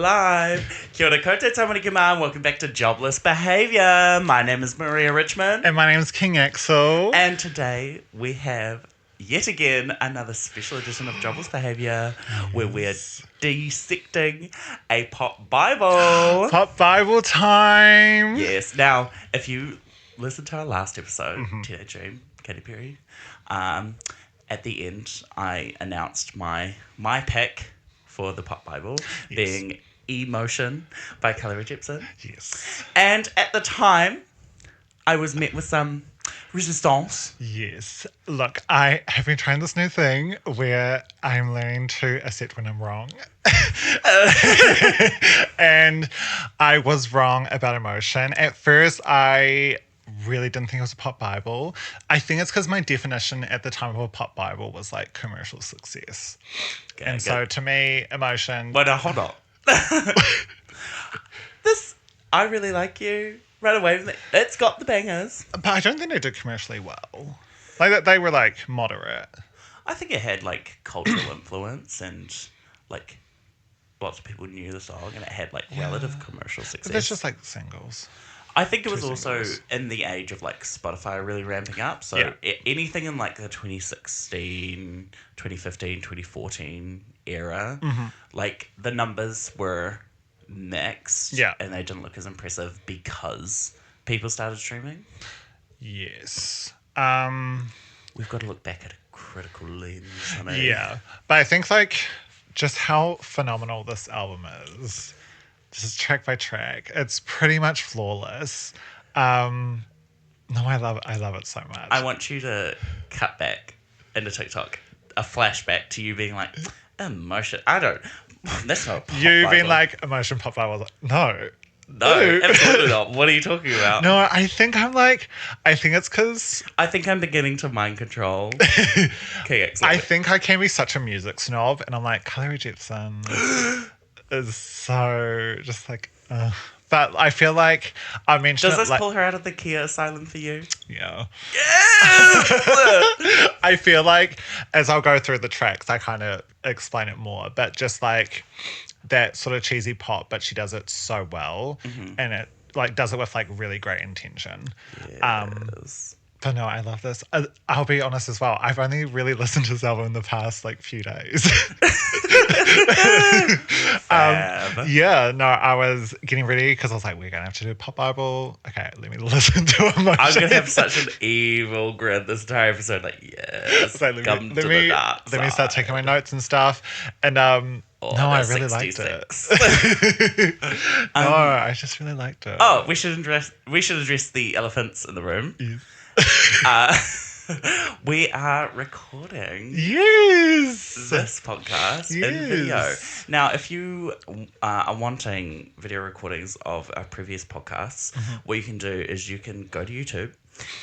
live. Kia ora koutou, tamariki ma, and welcome back to Jobless Behaviour. My name is Maria Richman. And my name is King Axel. And today we have, yet again, another special edition of Jobless Behaviour where we're dissecting a pop Bible. Pop Bible time. Yes. Now, if you listened to our last episode, Teenage Dream, Katy Perry, at the end, I announced my pick for the pop Bible being Emotion by Carly Rae Jepsen. Yes. And at the time, I was met with some resistance. Yes. Look, I have been trying this new thing where I'm learning to accept when I'm wrong. And I was wrong about Emotion. At first, I really didn't think it was a pop Bible. I think it's because my definition at the time of a pop Bible was like commercial success. Okay, and so to me, Emotion... But hold on. I really like you. Right away, it's got the bangers. But I don't think they did commercially well. Like they were like moderate. I think it had like cultural influence and like lots of people knew the song and it had like relative commercial success. But that's just like singles. I think it was also singles. in the age of like Spotify really ramping up. So anything in like the 2016, 2015, 2014 era, like the numbers were mixed. Yeah. And they didn't look as impressive because people started streaming. Yes. We've got to look back at a critical lens. Honey. Yeah. But I think like just how phenomenal this album is. Just track by track. It's pretty much flawless. No, I love it so much. I want you to cut back into TikTok a flashback to you being like, Emotion. That's not a pop You being Bible. like Emotion pop Bible. I was like, no. No, absolutely not. What are you talking about? No, I think it's because I think I'm beginning to mind control. Okay, Axel. I think I can be such a music snob, and I'm like, Carly Rae Jepsen is so just like, but I feel like I mentioned Does this it, like, pull her out of the Kia asylum for you? yeah. Yes! I feel like as I'll go through the tracks, I kind of explain it more, but just like that sort of cheesy pop, but she does it so well, and it like does it with like really great intention. Yes. But no, I love this. I'll be honest as well. I've only really listened to this album in the past like few days. Fab. Yeah, no, I was getting ready because I was like, we're going to have to do a pop Bible. Okay, let me listen to Emotion. I'm going to have such an evil grin this entire episode. Like, yes, Like, come to the dark let me start side. taking my notes and stuff. And no, I really liked it. No, I just really liked it. Oh, we should address the elephants in the room. Yes. We are recording Yes. this podcast in video. Now, if you are wanting video recordings of our previous podcasts, what you can do is you can go to YouTube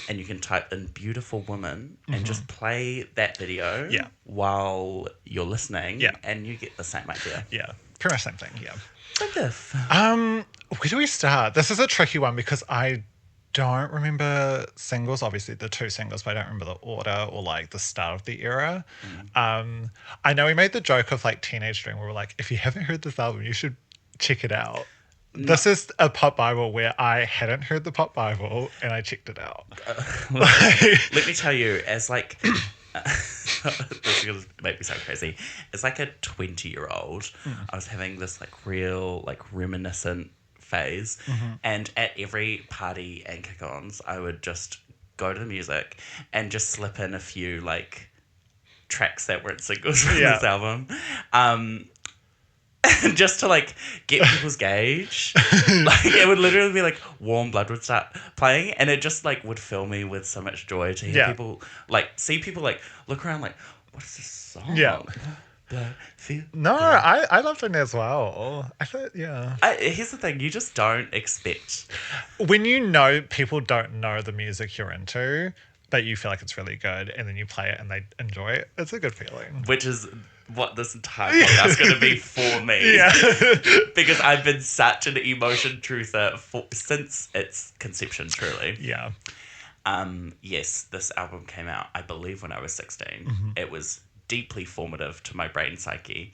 and you can type in beautiful woman and just play that video while you're listening and you get the same idea. Yeah, pretty much same thing, yeah. Wonderful. Where do we start? This is a tricky one because I don't remember singles, obviously the two singles, but I don't remember the order or like the start of the era. I know we made the joke of like Teenage Dream where we're like, if you haven't heard this album, you should check it out. This is a pop Bible where I hadn't heard the pop Bible and I checked it out. Let me tell you, as like this is gonna make me sound crazy. As like a 20-year-old, I was having this like real like reminiscent phase, and at every party and kick-ons I would just go to the music and just slip in a few like tracks that weren't singles from this album, just to like get people's gauge. Like it would literally be like Warm Blood would start playing and it just like would fill me with so much joy to hear people like see people like look around like, what is this song? No, I loved it as well. I thought, here's the thing, you just don't expect. When you know people don't know the music you're into, but you feel like it's really good, and then you play it and they enjoy it, it's a good feeling. Which is what this entire podcast is going to be for me. Yeah. Because I've been such an emotion truther since its conception, truly. Yeah. Yes, this album came out, I believe, when I was 16. It was deeply formative to my brain psyche.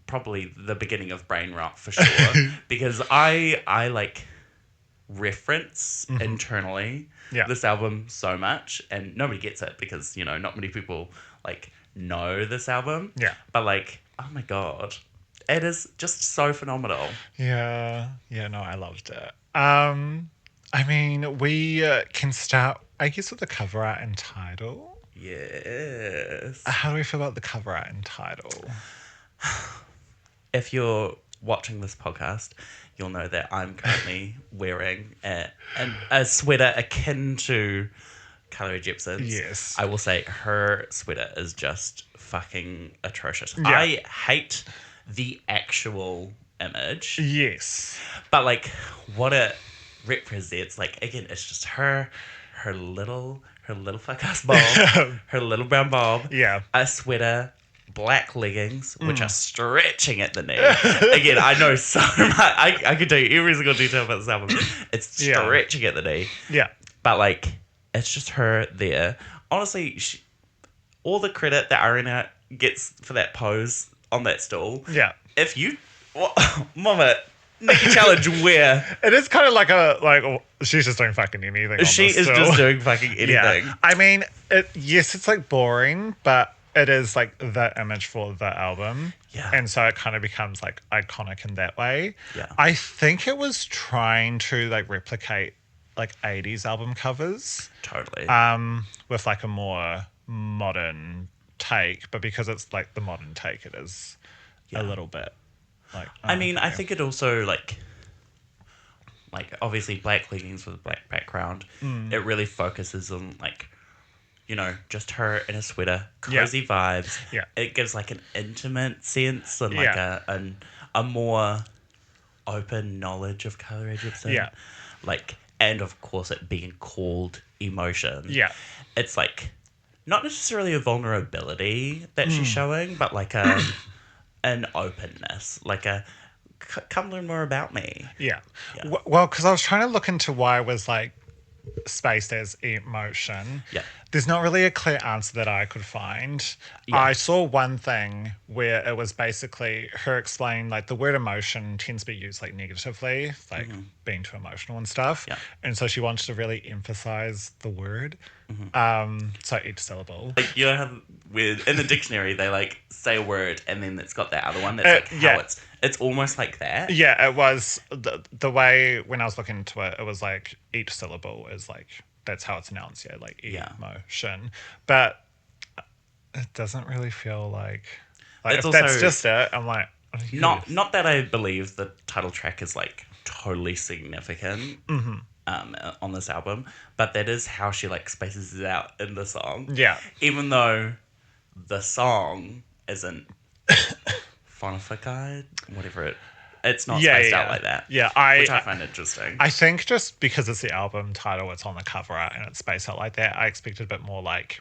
Probably the beginning of brain rot for sure. Because I like reference internally this album so much, and nobody gets it because, not many people like know this album. Yeah. But like, oh my God, it is just so phenomenal. Yeah. Yeah, no, I loved it. I mean, we can start, I guess, with the cover art and title. Yes. How do we feel about the cover art and title? If you're watching this podcast, you'll know that I'm currently wearing a sweater akin to Carly Rae Jepsen's. Yes. I will say her sweater is just fucking atrocious. Yeah. I hate the actual image. Yes. But like what it represents, like again, it's just her little fuck ass bob, her little brown bob, Yeah. a sweater, black leggings, which are stretching at the knee. Again, I know so much. I could tell you every single detail about this album. It's stretching at the knee. Yeah. But like, it's just her there. Honestly, all the credit that Arena gets for that pose on that stool. Yeah. If you, Mama, Nikki challenge where It is kind of like she's just doing fucking anything. she is just doing fucking anything. Yeah. I mean, yes, it's like boring, but it is like the image for the album. Yeah. And so it kind of becomes like iconic in that way. Yeah. I think it was trying to like replicate like 80s album covers. Totally. With like a more modern take, but because it's like the modern take, it is a little bit like. I mean, I think it also like obviously black leggings with a black background. It really focuses on like, just her in a sweater, cozy vibes. Yeah. It gives like an intimate sense and like Yeah. a more open knowledge of Carly Rae Jepsen. Yeah. Like, and of course it being called emotion. Yeah. It's like not necessarily a vulnerability that she's showing, but like an openness, like come learn more about me. Yeah. Yeah. Well, because I was trying to look into why it was like spaced as emotion. Yeah. There's not really a clear answer that I could find. Yeah. I saw one thing where it was basically her explaining like the word emotion tends to be used like negatively, like being too emotional and stuff. Yeah. And so she wanted to really emphasize the word. So each syllable. Like, you know how in the dictionary they like say a word and then it's got that other one that's like how it's almost like that. Yeah, it was the way when I was looking into it, it was like each syllable is like that's how it's announced, like emotion. But it doesn't really feel like It's if also that's just it, I'm like not that I believe the title track is like totally significant on this album, but that is how she like spaces it out in the song. Yeah. Even though the song isn't phonified, it's not spaced out like that. Yeah, which I find interesting. I think just because it's the album title, it's on the cover art and it's spaced out like that, I expected a bit more like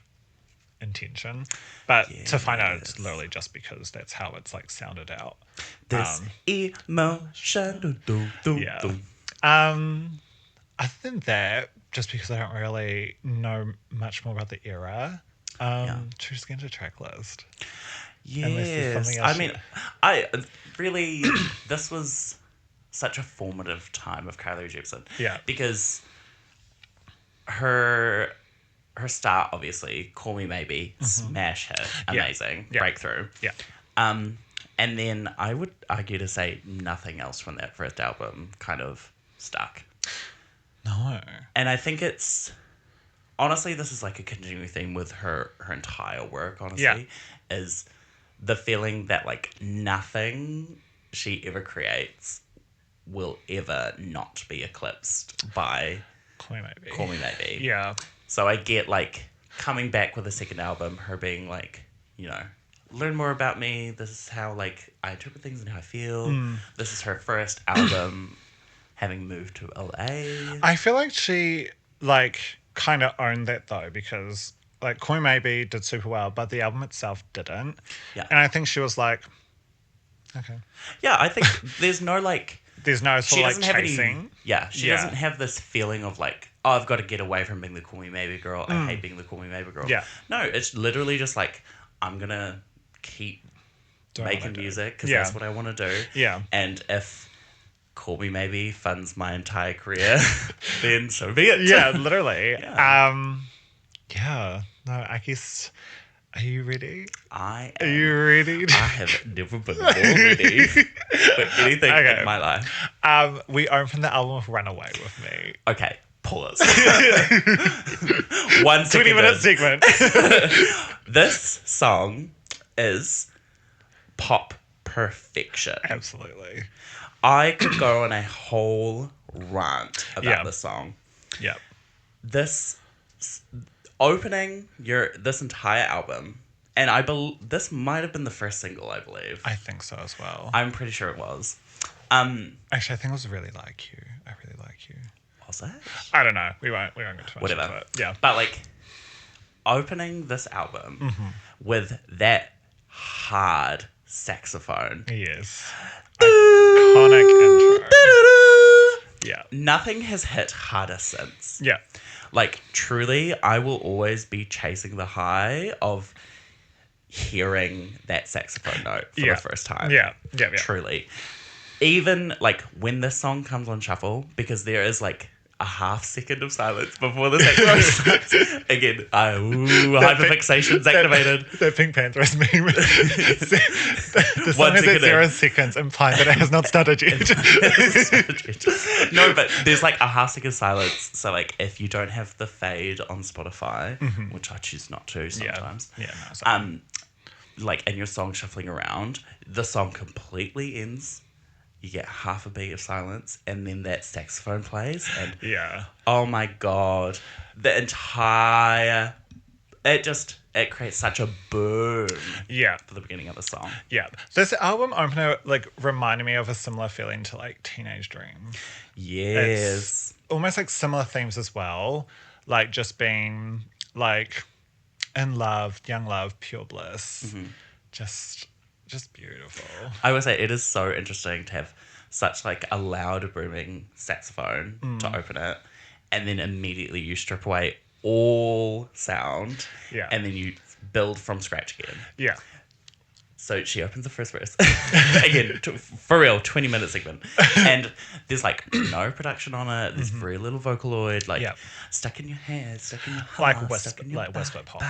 intention. But to find out it's literally just because that's how it's like sounded out. This emotion. Yeah. Other than that, just because I don't really know much more about the era, choose get into track list. Yes. I mean, I really, this was such a formative time of Carly Rae Jepsen. Yeah. Because her start, obviously, Call Me Maybe, smash hit, amazing, breakthrough. Yeah. And then I would argue to say nothing else from that first album kind of stuck. No. And I think it's, honestly, this is like a continuing theme with her entire work, honestly, is the feeling that like nothing she ever creates will ever not be eclipsed by Call Me Maybe. Call Me Maybe. Yeah. So I get like coming back with a second album, her being like, learn more about me. This is how like I interpret things and how I feel. This is her first album having moved to LA. I feel like she like kind of owned that though, because like Call Me Maybe did super well, but the album itself didn't. Yeah. And I think she was like, okay. Yeah, I think there's no like There's no she sort of doesn't like have chasing. she doesn't have this feeling of like, oh, I've got to get away from being the Call Me Maybe girl. I hate being the Call Me Maybe girl. Yeah. No, it's literally just like, I'm gonna keep making music because Yeah. that's what I want to do. Yeah. And if Call Me Maybe funds my entire career, then so be it. Yeah, literally. Yeah. Yeah. No, I guess. Are you ready? I Are am. you ready? I have never been more ready for anything in my life. We open the album with Runaway with Me. Okay, pause. 1 second. 20-minute segment. This song is pop perfection. Absolutely. I could go on a whole rant about this song. Yeah. This opening this entire album, and this might have been the first single, I believe. I think so as well. I'm pretty sure it was. Actually, I think it was Really Like You. I Really Like You. Was it? I don't know. We won't get too much Whatever. into it. Yeah. But like opening this album with that hard saxophone. Yes. Iconic intro. Yeah. Nothing has hit harder since. Yeah. Like, truly, I will always be chasing the high of hearing that saxophone note for the first time. Yeah. Truly. Even, like, when this song comes on shuffle, because there is, like, a half second of silence before the saxophone starts. Again, hyperfixation's activated. That Pink Panther is meme. The song is at 0 seconds, implying that it has not started yet. No, but there's like a half second silence. So like if you don't have the fade on Spotify, which I choose not to sometimes, like and your song shuffling around, the song completely ends. You get half a beat of silence, and then that saxophone plays, and oh my god, the entire it creates such a boom for the beginning of the song. Yeah, this album opener like reminded me of a similar feeling to like Teenage Dream. Yes, it's almost like similar themes as well, like just being like in love, young love, pure bliss, just beautiful. I would say it is so interesting to have such like a loud booming saxophone to open it, and then immediately you strip away all sound, and then you build from scratch again. Yeah. So she opens the first verse again, for real, 20-minute segment, and there's like no production on it. There's very little Vocaloid, like stuck in your head, stuck in your heart, whisper pop,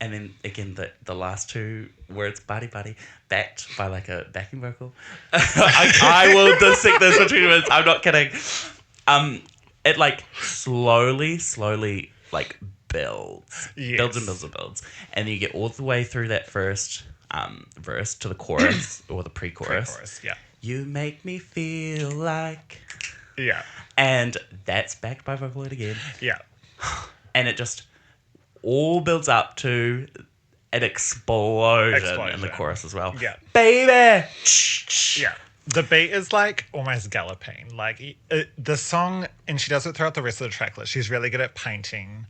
And then again, the last two words, buddy, backed by like a backing vocal. I will dissect this for 2 minutes. I'm not kidding. It like slowly like builds and builds. And then you get all the way through that first verse to the chorus or the pre-chorus. You make me feel like. Yeah. And that's backed by Vocaloid again. Yeah. And it just all builds up to an explosion in the chorus as well. Yeah. Baby! Yeah. The beat is like almost galloping. Like the song, and she does it throughout the rest of the track list. She's really good at painting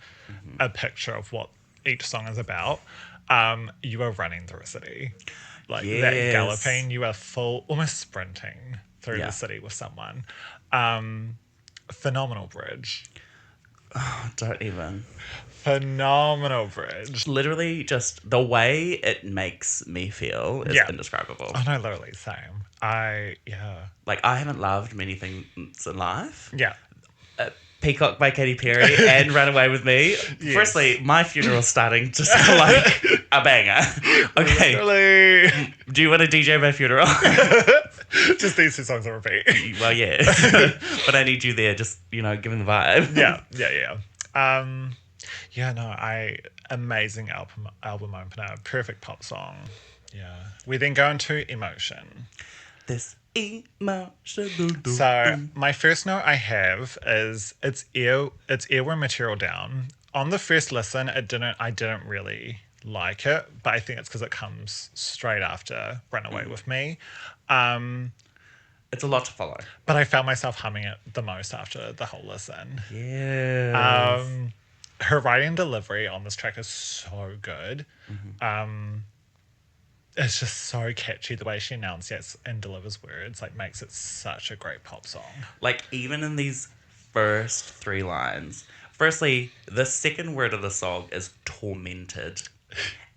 a picture of what each song is about. You are running through a city. Like that galloping, you are almost sprinting through the city with someone. Phenomenal bridge. Oh, don't even. Phenomenal bridge. Literally, just the way it makes me feel is indescribable. Oh no, literally, same. Like, I haven't loved many things in life. Yeah. Peacock by Katy Perry and Runaway with Me. Yes. Firstly, My Funeral's starting to sound like a banger. Okay. Literally. Do you want to DJ My Funeral? Just these two songs on repeat. Well, yeah. But I need you there, just, giving the vibe. Amazing album opener, perfect pop song. Yeah. We then go into Emotion. This emotion. So my first note I have is it's earworm material down. On the first listen, I didn't really like it, but I think it's because it comes straight after Runaway with Me. It's a lot to follow. But I found myself humming it the most after the whole listen. Yeah. Her writing and delivery on this track is so good. It's just so catchy. The way she enunciates and delivers words makes it such a great pop song. Like, even in these first 3 lines. Firstly, the second word of the song is tormented.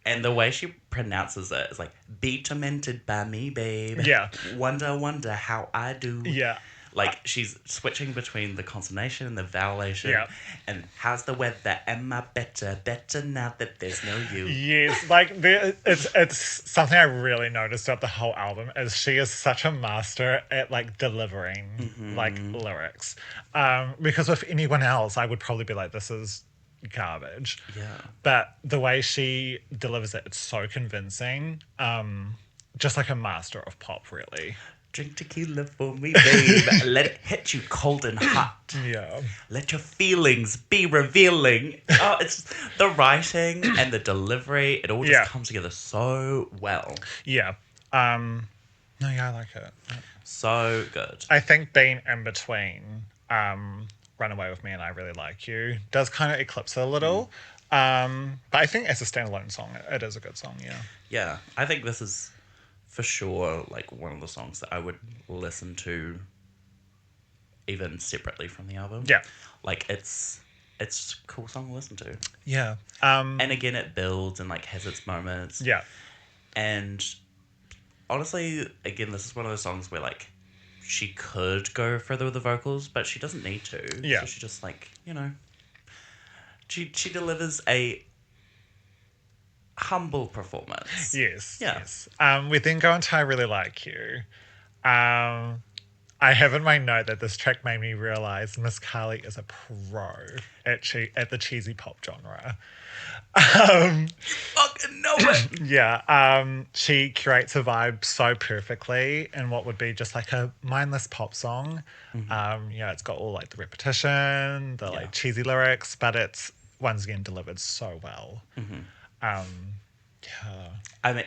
And the way she pronounces it is like, be tormented by me, babe. Yeah. Wonder how I do. Yeah. Like, she's switching between the consonation and the vowelation. Yeah. And how's the weather? Am I better now that there's no you? Yes, like it's something I really noticed throughout the whole album is she is such a master at like delivering like lyrics. Because with anyone else, I would probably be like, this is garbage. Yeah. But the way she delivers it, it's so convincing. Just like a master of pop, really. Drink tequila for me, babe. Let it hit you cold and hot. Yeah. Let your feelings be revealing. Oh, it's the writing and the delivery. It all just comes together so well. Yeah. No, yeah, I like it. So good. I think being in between Run Away With Me and I Really Like You does kind of eclipse it a little. But I think as a standalone song, it is a good song, yeah. Yeah, I think this is for sure like one of the songs that I would listen to even separately from the album. Yeah. Like it's a cool song to listen to. Yeah. And again, it builds and like has its moments. Yeah. And honestly, again, this is one of those songs where like she could go further with the vocals, but she doesn't need to. Yeah. So she just like, she delivers a humble performance. Yes. Yeah. Yes. We then go into I Really Like You. I have in my note that this track made me realize Miss Carly is a pro at the cheesy pop genre. Fucking know it. Yeah. She curates a vibe so perfectly in what would be just like a mindless pop song. It's got all like the repetition, the like cheesy lyrics, but it's once again delivered so well. Yeah. I mean,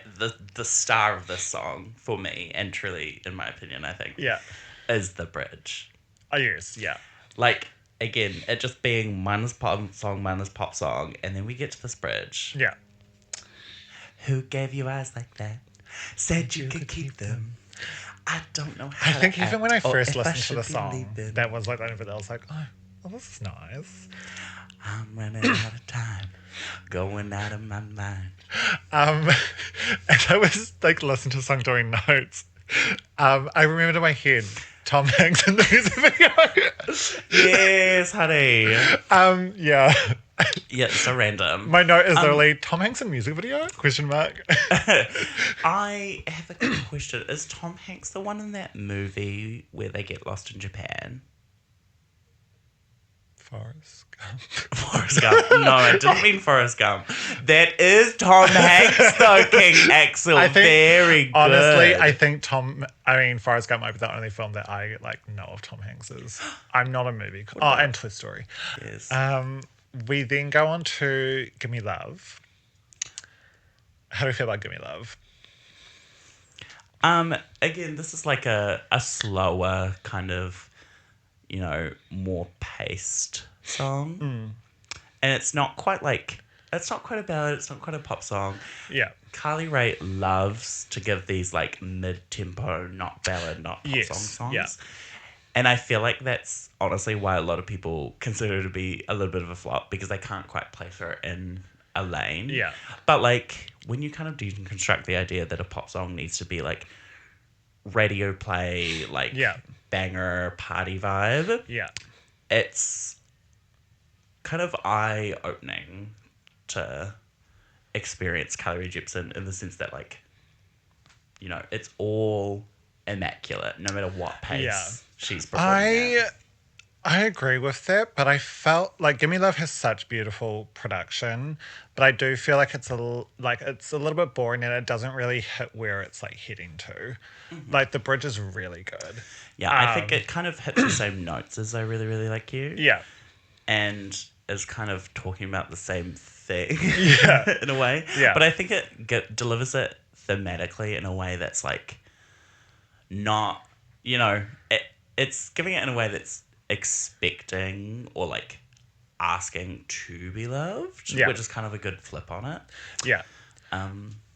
the star of this song for me, and truly, in my opinion, I think, is the bridge. Oh, yes, yeah. Like, again, it just being mindless pop song, and then we get to this bridge. Yeah. Who gave you eyes like that? Said you could keep them. I don't know how I think to even act, when I or first if listened to should the be song, leaving. that was like, I was like, oh, this is nice. I'm running out of time, going out of my mind. And I was like listening to the song doing notes. I remembered in my head Tom Hanks in the music video. Yes, honey. Yeah. Yeah, it's so random. My note is literally Tom Hanks in music video? Question mark. I have a question. Is Tom Hanks the one in that movie where they get lost in Japan? Forrest Gump. Forrest Gump. No, I didn't mean Forrest Gump. That is Tom Hanks, though, King Axel. Very good. Honestly, I think Forrest Gump might be the only film that I like know of Tom Hanks's. I'm not a movie. And Toy Story. Yes. We then go on to Give Me Love. How do you feel about Give Me Love? Again, this is like a slower kind of, more paced song. And it's not quite a ballad, it's not quite a pop song. Yeah. Carly Rae loves to give these like mid-tempo, not ballad, not pop song songs. Yeah. And I feel like that's honestly why a lot of people consider her to be a little bit of a flop, because they can't quite place her in a lane. Yeah. But like when you kind of deconstruct the idea that a pop song needs to be like radio play, like banger party vibe. Yeah. It's kind of eye-opening to experience Carly Rae Jepsen in the sense that like, it's all immaculate no matter what pace she's performing at. I agree with that, but I felt like Gimme Love has such beautiful production, but I do feel like it's a little bit boring and it doesn't really hit where it's like heading to. Like the bridge is really good. Yeah, I think it kind of hits the same notes as I Really, Really Like You. Yeah. And is kind of talking about the same thing Yeah. in a way. Yeah. But I think it delivers it thematically in a way that's like not, it's giving it in a way that's expecting or like asking to be loved, which is kind of a good flip on it. Yeah.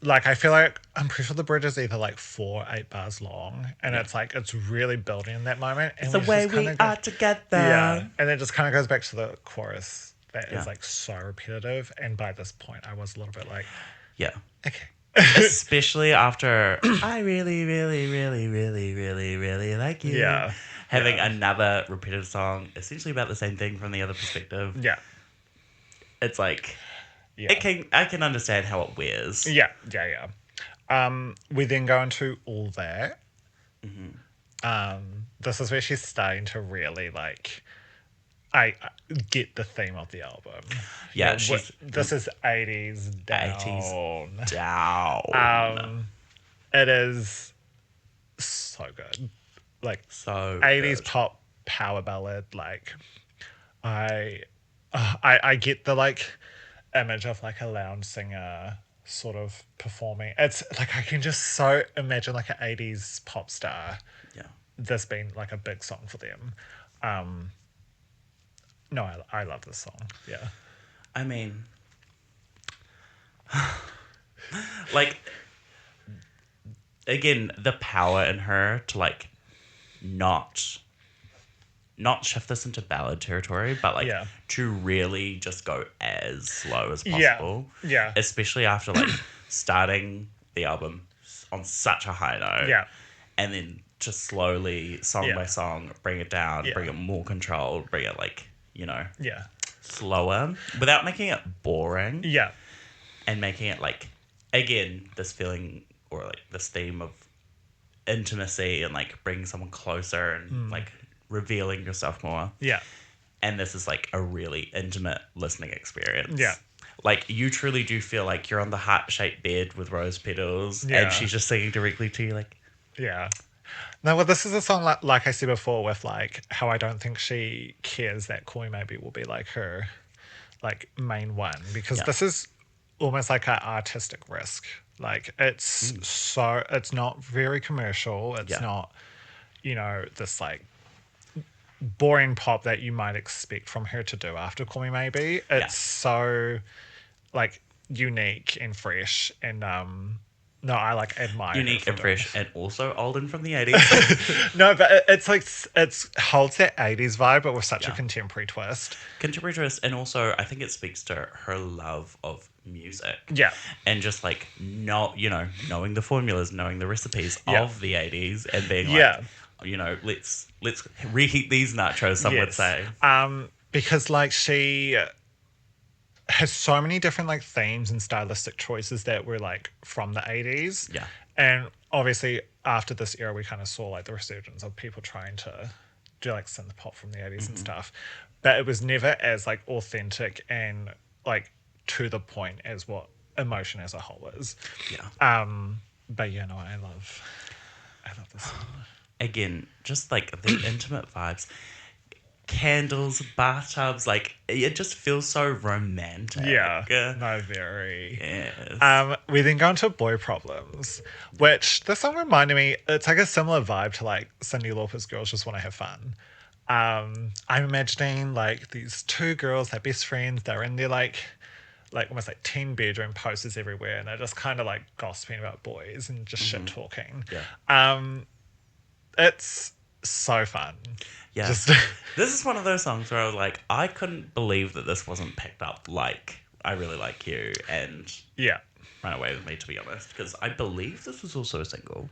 Like I feel like I'm pretty sure the bridge is either like 4 8 bars long, and it's like it's really building in that moment. And it's the way we are together. Yeah, and it just kind of goes back to the chorus that is like so repetitive. And by this point, I was a little bit like, Yeah. Okay. Especially after I really, really, really, really, really, really like you. Yeah. Having Yeah. another repetitive song, essentially about the same thing from the other perspective. Yeah. It's like Yeah. I can understand how it wears. Yeah. Yeah. Yeah. We then go into All That. This is where she's starting to really like. I get the theme of the album. Yeah, this is 80s 80s down. down. It is so good. Like So 80s good. pop power ballad. Like I get the like image of like a lounge singer sort of performing. It's like I can just so imagine like an 80s pop star. Yeah. This being like a big song for them. No, I love this song. Yeah. I mean, like, again, the power in her to like not shift this into ballad territory, but like Yeah. to really just go as slow as Yeah. possible. Yeah. Especially after like starting the album on such a high note. Yeah. And then just slowly, song Yeah. by song, bring it down, Yeah. bring it more controlled, bring it like, Yeah. slower without making it boring. Yeah. And making it like, again, this feeling or like this theme of intimacy and like bringing someone closer and like revealing yourself more. Yeah. And this is like a really intimate listening experience. Yeah. Like you truly do feel like you're on the heart-shaped bed with rose petals Yeah. and she's just singing directly to you like, Yeah. No, well, this is a song like I said before with like how I don't think she cares that Call Me Maybe will be like her like main one because Yeah. this is almost like an artistic risk. Like it's it's not very commercial. It's Yeah. not, this like boring pop that you might expect from her to do after Call Me Maybe. It's so like unique and fresh and no, I like admire unique her for and doing fresh and also old and from the 80s. No, but it's like it's holds that 80s vibe, but with such a Yeah. contemporary twist. Contemporary twist, and also I think it speaks to her love of music. Yeah. And just like knowing the formulas, knowing the recipes Yeah. of the 80s and being like, Yeah. let's reheat these nachos, some would Yes. say. Because like she has so many different like themes and stylistic choices that were like from the 80s. Yeah. And obviously after this era we kind of saw like the resurgence of people trying to do like synth pop from the 80s and stuff. But it was never as like authentic and like to the point as what Emotion as a whole is. Yeah. But I love this song. Again, just like the intimate vibes. Candles, bathtubs, like it just feels so romantic. Yeah. No, very. Yes. We then go into Boy Problems, which this song reminded me, it's like a similar vibe to like Cyndi Lauper's Girls Just Want to Have Fun. I'm imagining like these two girls, they're best friends, they're in their like almost like teen bedroom posters everywhere, and they're just kind of like gossiping about boys and just shit talking. Yeah. It's so fun. Yeah. Just This is one of those songs where I was like, I couldn't believe that this wasn't picked up like I Really Like You and yeah. Run Away With Me, to be honest, because I believe this was also a single.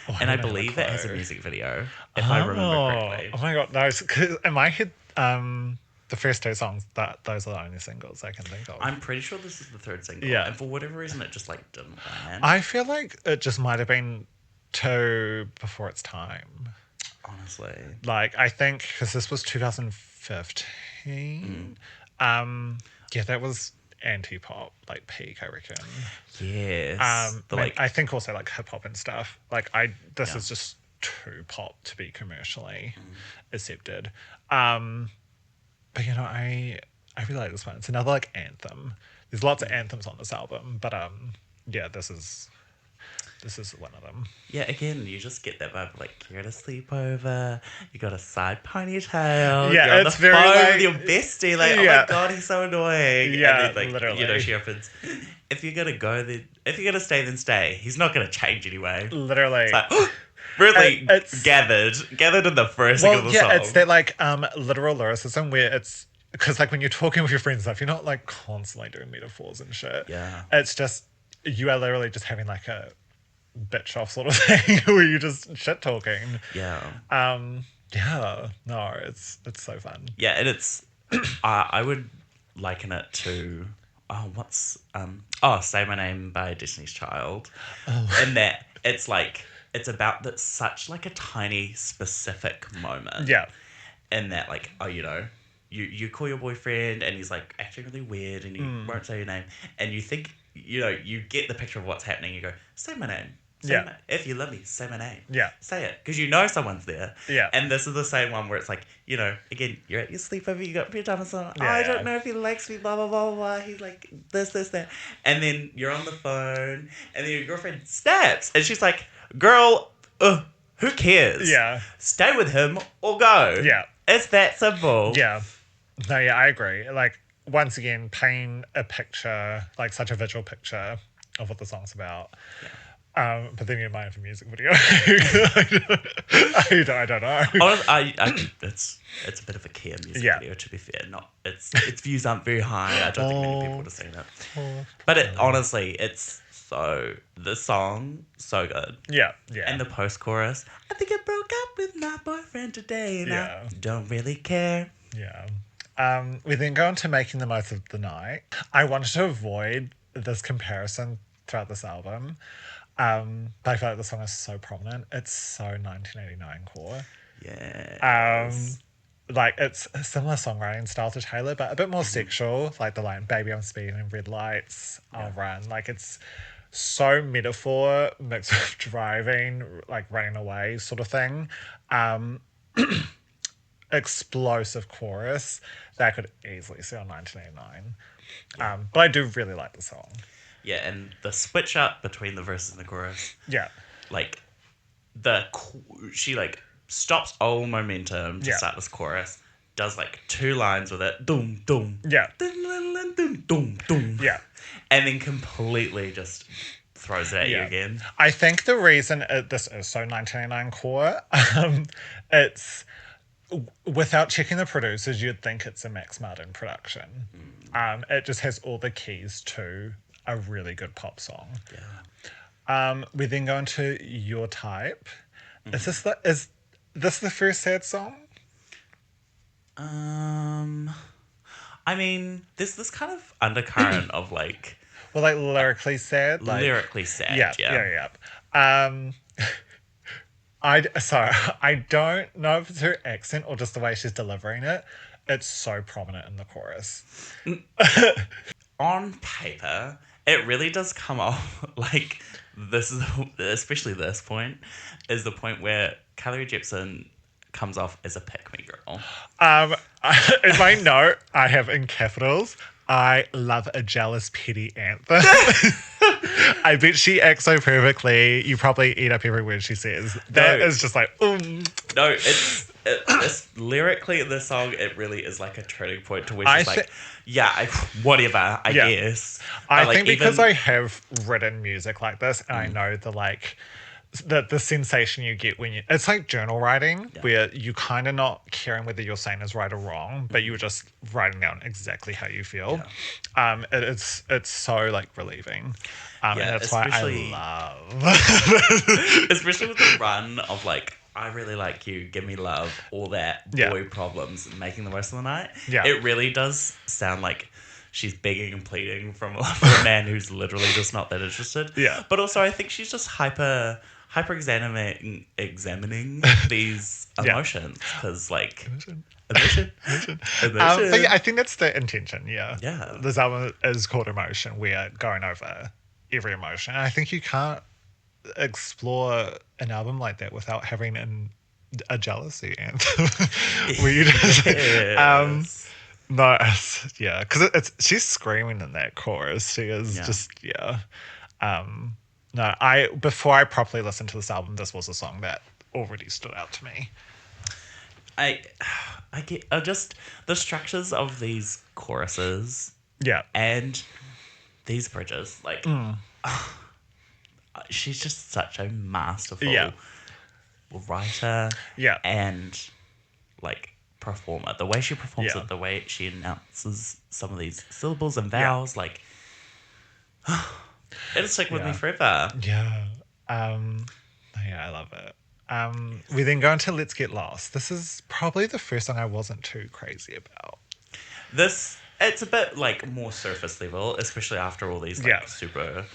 Oh, And I don't have a believe it has a clue. music video, if I remember correctly. Oh my god, no! Because in my head, the first two songs those are the only singles I can think of. I'm pretty sure this is the third single. Yeah. And for whatever reason, it just like didn't land. I feel like it just might have been too before its time. Honestly. Like I think because this was 2015. Yeah, that was anti-pop like peak, I reckon. Yes. I think also like hip hop and stuff. Like this Yeah. is just too pop to be commercially accepted. But I really like this one. It's another like anthem. There's lots of anthems on this album, but yeah, this is one of them. Yeah, again, you just get that vibe of like you're at a sleepover, you got a side ponytail, Yeah, you're on it's the very, phone like- with your bestie, like, oh Yeah. my god, he's so annoying. Yeah, and then, like, literally. she opens, if you're gonna go, if you're gonna stay, then stay. He's not gonna change anyway. Literally. It's like, really It's- gathered in the first single of the song. it's that like literal lyricism where it's because like when you're talking with your friends and stuff, you're not like constantly doing metaphors and shit. Yeah. It's just you are literally just having like a bitch off sort of thing where you're just shit talking. Yeah. Yeah, no, it's so fun. Yeah, and it's I would liken it to Say My Name by Destiny's Child. And that it's like it's about that such like a tiny specific moment. Yeah. And that like, you call your boyfriend and he's like acting really weird and you won't say your name and you think you get the picture of what's happening, you go, say my name. If you love me, say my name. Yeah. Say it. Because you know someone's there. Yeah. And this is the same one where it's like, again, you're at your sleepover, you got pajamas on. Yeah, I don't know if he likes me, blah, blah, blah, blah, blah. He's like, this, that. And then you're on the phone, and then your girlfriend snaps. And she's like, girl, who cares? Yeah. Stay with him or go. Yeah. It's that simple. Yeah. No, yeah, I agree. Like, once again, paint a picture, like such a visual picture of what the song's about. Yeah. But then you're mind for music video. I don't know. Honestly, it's a bit of a care music video, to be fair. Its views aren't very high. I don't think many people would have seen it. But honestly, the song, so good. Yeah. And the post-chorus, I think I broke up with my boyfriend today and I don't really care. Yeah. We then go on to Making the Most of the Night. I wanted to avoid this comparison throughout this album. But I feel like the song is so prominent. It's so 1989 core. Yeah. Like, it's a similar songwriting style to Taylor, but a bit more sexual. Like the line, baby, I'm speeding in red lights, I'll run. Like, it's so metaphor mixed with driving, like running away sort of thing. Explosive chorus that I could easily see on 1989. But I do really like the song. Yeah, and the switch up between the verses and the chorus. Yeah. Like, she, like, stops all momentum to start this chorus, does, like, 2 lines with it. Doom, doom. Yeah. Doom, doom, doom, doom. Yeah. And then completely just throws it at you again. I think the reason this is so 1989 core, it's... Without checking the producers, you'd think it's a Max Martin production. It just has all the keys to a really good pop song. Yeah. We then go into Your Type. Is this the first sad song? I mean, there's this kind of undercurrent of like... Well, like lyrically sad? Like, lyrically sad, yeah. I don't know if it's her accent or just the way she's delivering it. It's so prominent in the chorus. On paper, it really does come off like this is, especially this point, is the point where Carly Rae Jepsen comes off as a pick-me girl. In my note, I have in capitals, I love a jealous, petty anthem. I bet she acts so perfectly. You probably eat up every word she says. That is just like, No, it's lyrically in this song, it really is like a turning point to where she's whatever, I guess. I think because I have written music like this, and I know the sensation you get when it's like journal writing, where you kind of not caring whether you're saying is right or wrong, but you're just writing down exactly how you feel. It's so like relieving. And that's why I love especially with the run of like, I really like you, give me love, all that boy problems, making the most of the night. It really does sound like she's begging and pleading for a man who's literally just not that interested. But also I think she's just hyper examining these emotions, because like emotion. But yeah, I think that's the intention. Yeah. This album is called Emotion. We are going over every emotion. And I think you can't explore an album like that without having a jealousy anthem. Where you just, no, because she's screaming in that chorus. She is before I properly listened to this album, this was a song that already stood out to me. I get just the structures of these choruses, and these bridges. Like, she's just such a masterful writer, and like performer. The way she performs it, the way she announces some of these syllables and vowels, like. It'll stick with me Yeah. forever. Yeah. Yeah, I love it. We then go into Let's Get Lost. This is probably the first song I wasn't too crazy about. It's a bit like more surface level, especially after all these like Yeah. super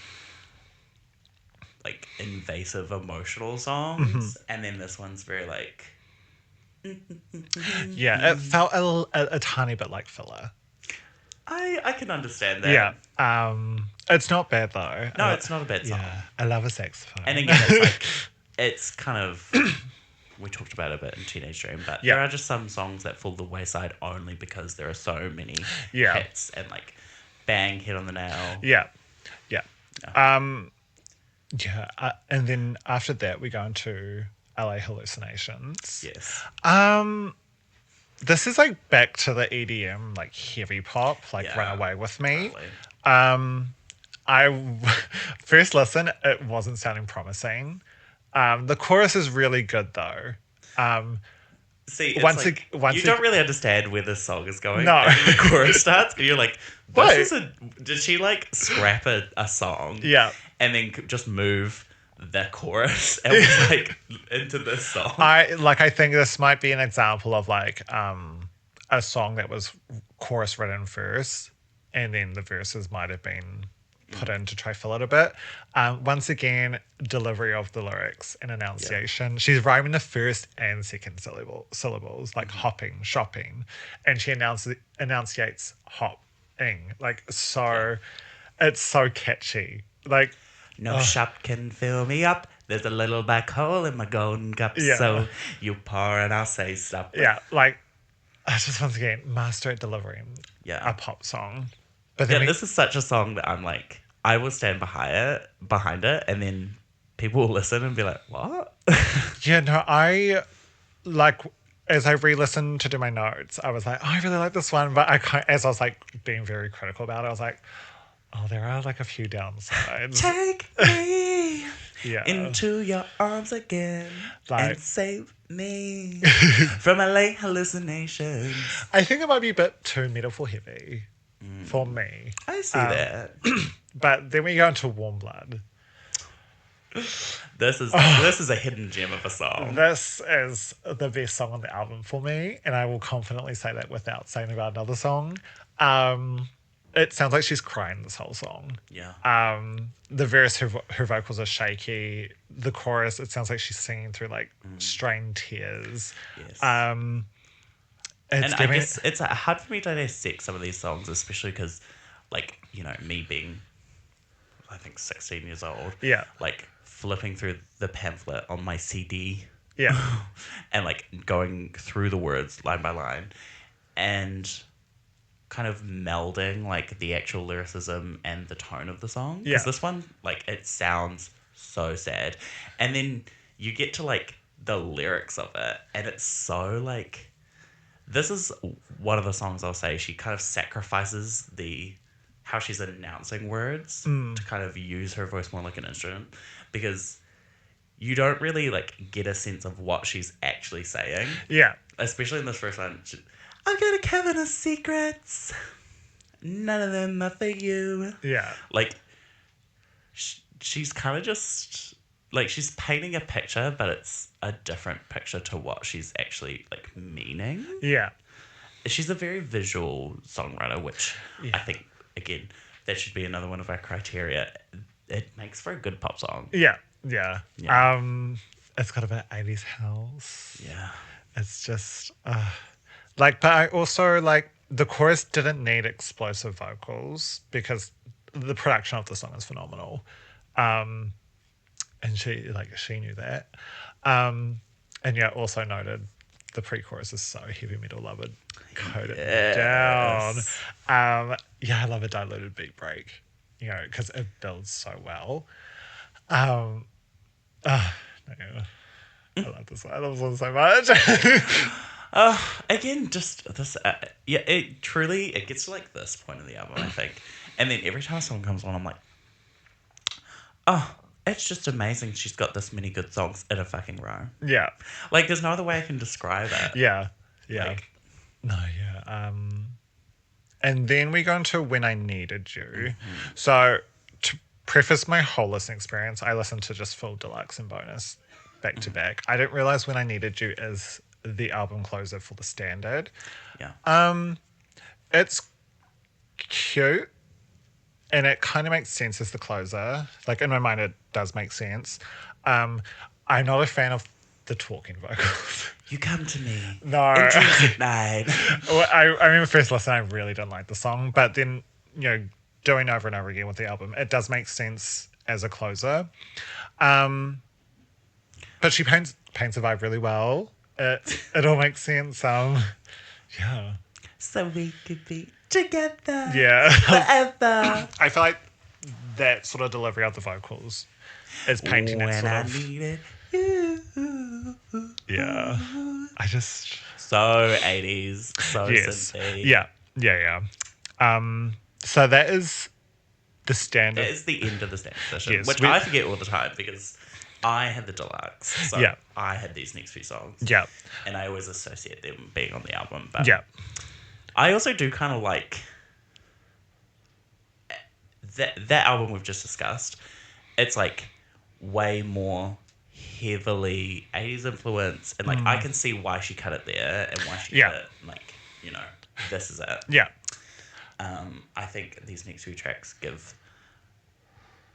like invasive emotional songs, and then this one's very like Yeah, it felt a tiny bit like filler. I can understand that. Yeah. It's not bad though. No, it's not a bad song. Yeah, I love a saxophone. And again, it's like it's kind of we talked about it a bit in Teenage Dream, but Yeah. there are just some songs that fall the wayside only because there are so many Yeah. hits and like bang, hit on the nail. Yeah, yeah. Yeah. Yeah, and then after that we go into LA Hallucinations. Yes. This is like back to the EDM, like heavy pop, like Yeah, Run Away With Me. totally. I first listen, it wasn't sounding promising. The chorus is really good though. See, it's once like, ag- once you ag- don't really understand where this song is going. No. And then the chorus starts, and you're like, Wait. did she like scrap a song? Yeah. And then just move the chorus and was like into this song? I think this might be an example of like a song that was chorus written first, and then the verses might have been put in to try fill it a bit. Once again, delivery of the lyrics and enunciation. Yeah. She's rhyming the first and second syllables, like hopping, shopping, and she enunciates hopping. Like so, it's so catchy. Like no shop can fill me up. There's a little black hole in my golden cup. Yeah. So you pour and I'll say stop. Yeah, like just once again, master at delivering a pop song. But then this is such a song that I'm like, I will stand behind it, and then people will listen and be like, "What?" Yeah, no, I like as I re-listened to do my notes, I was like, "Oh, I really like this one," but as I was like being very critical about it, I was like, "Oh, there are like a few downsides." Take me into your arms again and save me from LA hallucinations. I think it might be a bit too metaphor heavy for me. I see that. But then we go into Warm Blood. This is a hidden gem of a song. This is the best song on the album for me, and I will confidently say that without saying about another song. It sounds like she's crying this whole song. Yeah. The verse, her vocals are shaky. The chorus, it sounds like she's singing through like strained tears. Yes. And I guess it's hard for me to dissect some of these songs, especially because, like, you know, me being, I think, 16 years old. Yeah. Like, flipping through the pamphlet on my CD. Yeah. And, like, going through the words line by line. And kind of melding, like, the actual lyricism and the tone of the song. Because this one, like, it sounds so sad. And then you get to, like, the lyrics of it. And it's so, like... This is one of the songs I'll say she kind of sacrifices how she's announcing words to kind of use her voice more like an instrument, because you don't really like get a sense of what she's actually saying. Yeah. Especially in this first line. I've got a cabin of secrets. None of them are for you. Yeah. Like, she's kind of just... Like, she's painting a picture, but it's a different picture to what she's actually, like, meaning. Yeah. She's a very visual songwriter, which I think, again, that should be another one of our criteria. It makes for a good pop song. Yeah. Yeah. It's got a bit of 80s house. Yeah. It's just... but I also, like, the chorus didn't need explosive vocals because the production of the song is phenomenal. And she knew that. And also noted the pre-chorus is so heavy metal loved. Code it down. I love a diluted beat break, you know, because it builds so well. I love this one. I love this one so much. Again, just this... it gets to, like, this point of the album, I think. And then every time a song comes on, I'm like, oh... It's just amazing she's got this many good songs in a fucking row. Yeah. Like, there's no other way I can describe it. Yeah. Yeah. And then we go into When I Needed You. Mm-hmm. So, preface my whole listening experience, I listened to just full deluxe and bonus back to back. I didn't realize When I Needed You is the album closer for the standard. Yeah. It's cute and it kind of makes sense as the closer. Like in my mind, it does make sense. I'm not a fan of the talking vocals. You come to me. No. In dreams at night. Well, I remember first listen, I really didn't like the song, but then, doing over and over again with the album, it does make sense as a closer. But she paints the vibe really well. It all makes sense. Yeah. So we could be together. Yeah. Forever. I feel like that sort of delivery of the vocals is painting that When sort I of. needed you. Yeah. I just. So 80s. So Yes. synthy. Yeah. So that is the standard. It is the end of the standard edition, Yes, which I forget all the time because I had the deluxe. So Yeah. I had these next few songs. Yeah. And I always associate them being on the album. But Yeah. I also do kind of like that album we've just discussed. It's like way more heavily 80s influence. And like I can see why she cut it there and why she cut it like, this is it. Yeah. I think these next few tracks give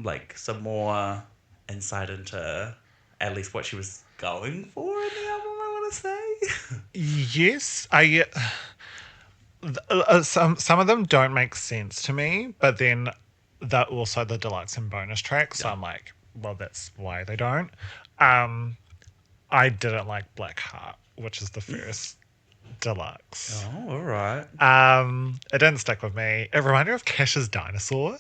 like some more insight into at least what she was going for in the album, I want to say. Yes, some of them don't make sense to me, but then that also the deluxe and bonus tracks. So I'm like, well, that's why they don't. I didn't like Black Heart, which is the first deluxe. Oh, all right. It didn't stick with me. It reminded me of Cash's Dinosaur.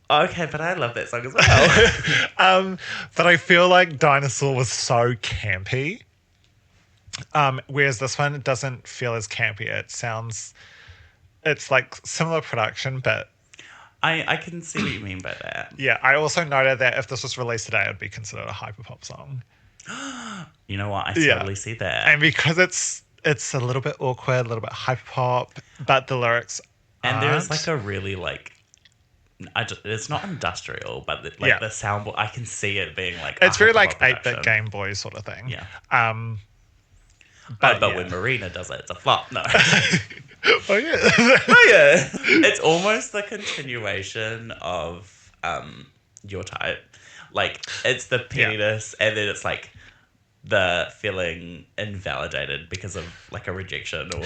Okay, but I love that song as well. But I feel like Dinosaur was so campy. Whereas this one doesn't feel as campy. It's like similar production, but I can see what you mean by that. yeah, I also noted that if this was released today, it would be considered a hyperpop song. You know what? I totally see that. And because it's a little bit awkward, a little bit hyperpop, but the lyrics And aren't. there's like a really like, it's not industrial, but the sound, I can see it being like. It's very like hyperpop 8-bit production. Game Boy sort of thing. Yeah. But But when Marina does it, it's a flop. No. Oh yeah. Oh yeah. It's almost the continuation of Your Type. Like it's the pettiness and then it's like the feeling invalidated because of like a rejection or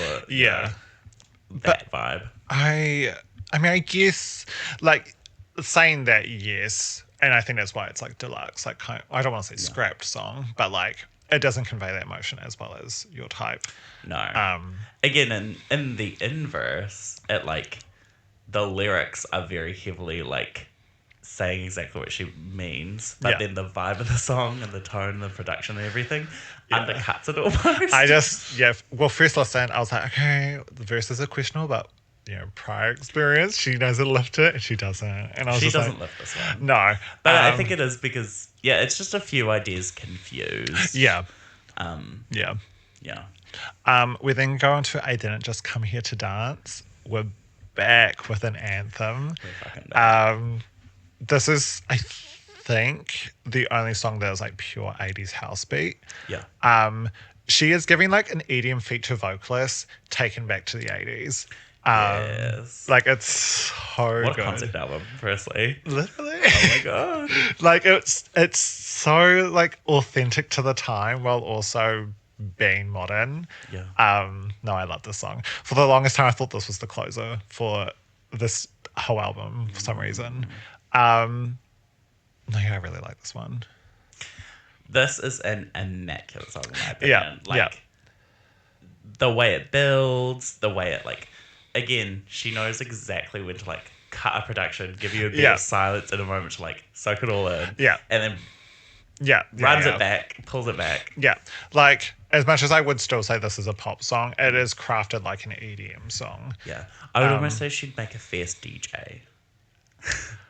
that vibe. I mean, I guess like saying that, yes, and I think that's why it's like deluxe, like kind of, I don't want to say scrapped song, but like it doesn't convey that emotion as well as Your Type. No. Again, in the inverse, it like the lyrics are very heavily like saying exactly what she means, but then the vibe of the song and the tone and the production and everything undercuts it almost. I just well, first listen, I was like, okay, the verses are questionable, but prior experience, she knows how to lift it and she doesn't. And I was she just doesn't like, lift this one. No. But I think it is because it's just a few ideas confused. Yeah. Yeah. We then go into I Didn't Just Come Here to Dance. We're back with an anthem. We're fucking back. This is, I think, the only song that is like pure 80s house beat. Yeah. She is giving like an EDM feature vocalist taken back to the 80s. Yes. Like it's so What a good. concept album, firstly. Literally. Oh my god. Like it's so like authentic to the time while also being modern. Yeah. No, I love this song. For the longest time I thought this was the closer for this whole album for some reason. No, yeah, I really like this one. This is an immaculate song in my opinion. Yeah. The way it builds, the way it like, again, she knows exactly when to like cut a production, give you a bit of silence in a moment to like soak it all in. Yeah. And then runs it back, pulls it back. Yeah. Like, as much as I would still say this is a pop song, it is crafted like an EDM song. Yeah. I would almost say she'd make a fierce DJ.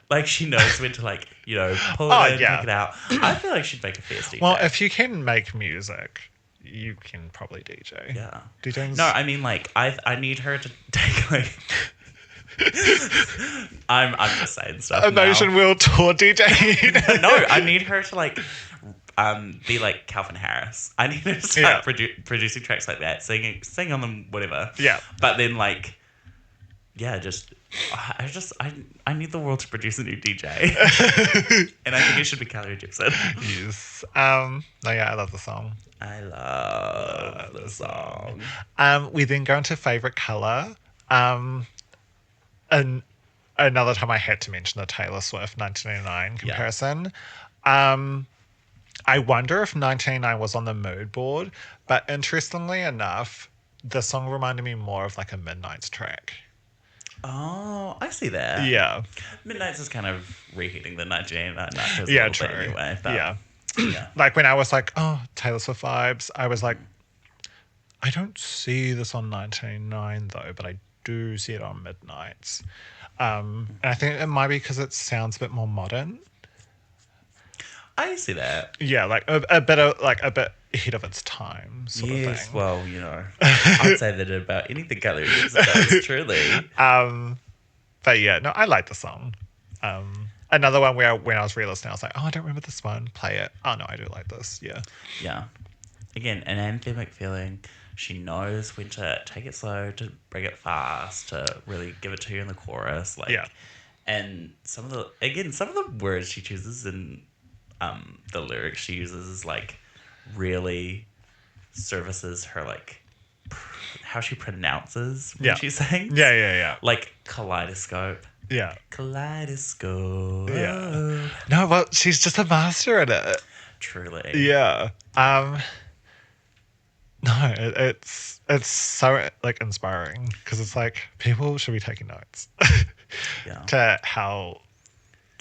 Like, she knows when to, like, pull it in, take it out. I feel like she'd make a fierce DJ. Well, if you can make music, you can probably DJ. Yeah. DJing's... No, I mean, like, I need her to take, like... I'm just saying stuff Emotion now. Wheel Tour DJ. No, I need her to like be like Calvin Harris. I need her to start producing tracks like that, sing on them, whatever. Yeah. But then like, yeah, I need the world to produce a new DJ, and I think it should be Carly Rae Jepsen. Yes. No, yeah, I love the song. I love the song. We then go into favorite color. And another time I had to mention the Taylor Swift 1989 comparison. I wonder if 1989 was on the mood board, but interestingly enough, the song reminded me more of like a Midnight's track. Oh, I see that. Yeah. Midnight's is kind of reheating the 1989 Yeah, a true. bit anyway. But Yeah. Like when I was like, oh, Taylor Swift vibes, I was like, I don't see this on 1989 though, but I do see it on Midnights. And I think it might be because it sounds a bit more modern. I see that. Yeah, like a bit ahead of its time sort of thing. Well, I'd say that about anything Carly Rae Jepsen does, truly. But yeah, no, I like the song. Another one where when I was re-listening, I was like, oh, I don't remember this one. Play it. Oh no, I do like this. Yeah. Yeah. Again, an anthemic feeling. She knows when to take it slow, to bring it fast, to really give it to you in the chorus. And some of the words she chooses in the lyrics she uses is like really services her like how she pronounces when she sings. Yeah. Like kaleidoscope. Yeah. Kaleidoscope. Yeah. No, well, she's just a master at it. Truly. Yeah. No, it's so like inspiring because it's like people should be taking notes to how,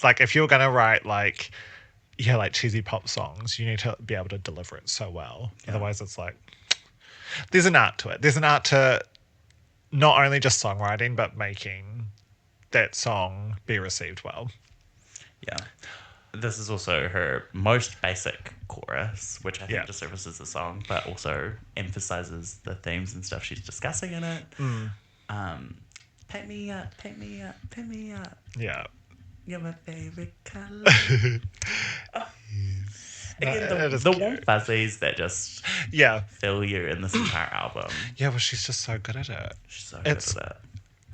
like, if you're gonna write like cheesy pop songs, you need to be able to deliver it so well. Yeah. Otherwise, it's like there's an art to it. There's an art to not only just songwriting but making that song be received well. Yeah. This is also her most basic chorus, which I think just services the song, but also emphasizes the themes and stuff she's discussing in it. Paint me up, paint me up, paint me up. Yeah. You're my favorite color. Again, the warm fuzzies that just fill you in this entire album. Yeah, well, she's just so good at it. She's so good at it.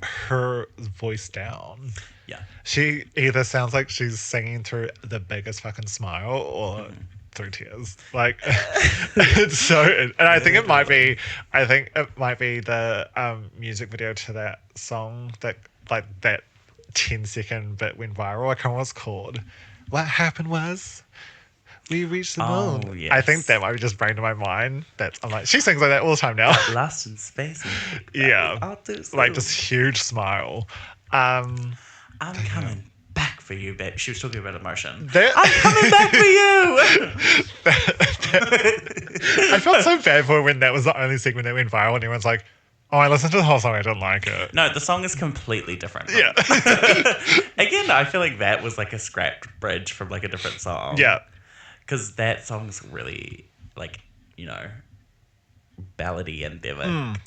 Her voice down. Yeah. She either sounds like she's singing through the biggest fucking smile or through tears. Like, it's so... And I think it might be the music video to that song that 10-second bit went viral. I can't remember what it's called. What happened was... we reached the moon. Oh, yes. I think that might be just brain in my mind. I'm like, she sings like that all the time now. Lost in space. Like just huge smile. I'm coming back for you, babe. She was talking about emotion. I'm coming back for you. I felt so bad for her when that was the only segment that went viral and everyone's like, oh, I listened to the whole song, I didn't like it. No, the song is completely different. Yeah. Again, I feel like that was like a scrapped bridge from like a different song. Yeah. Because that song's really like, ballady and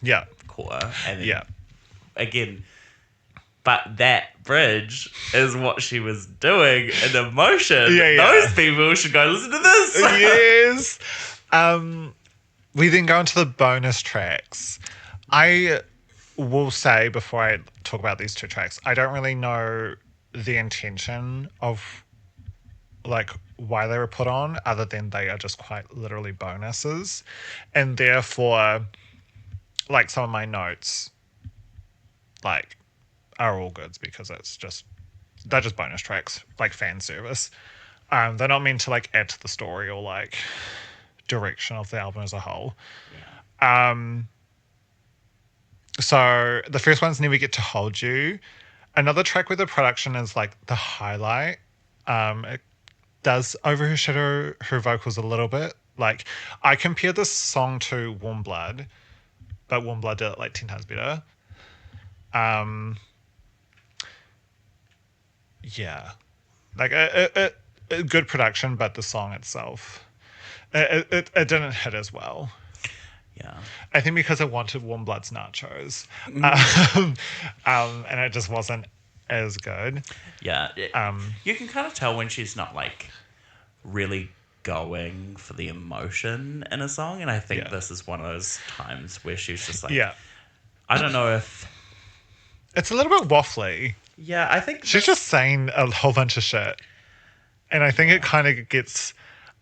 yeah. core. And then, again, but that bridge is what she was doing in emotion. Yeah. Those people should go listen to this. Yes. We then go into the bonus tracks. I will say before I talk about these two tracks, I don't really know the intention of like why they were put on, other than they are just quite literally bonuses, and therefore, like, some of my notes, like, are all goods because they're just bonus tracks, like fan service. They're not meant to like add to the story or like direction of the album as a whole. So the first one's Never Get to Hold You. Another track where the production is like the highlight. It does overshadow her vocals a little bit. Like, I compared this song to Warm Blood, but Warm Blood did it like 10 times better. Yeah. Like a good production, but the song itself, it didn't hit as well. Yeah. I think because I wanted Warm Blood's nachos. And it just wasn't as good. Yeah. You can kind of tell when she's not like really going for the emotion in a song. And I think Yeah. this is one of those times where she's just like, Yeah. I don't know if. It's a little bit waffly. Yeah, I think She's just saying a whole bunch of shit. And I think it kind of gets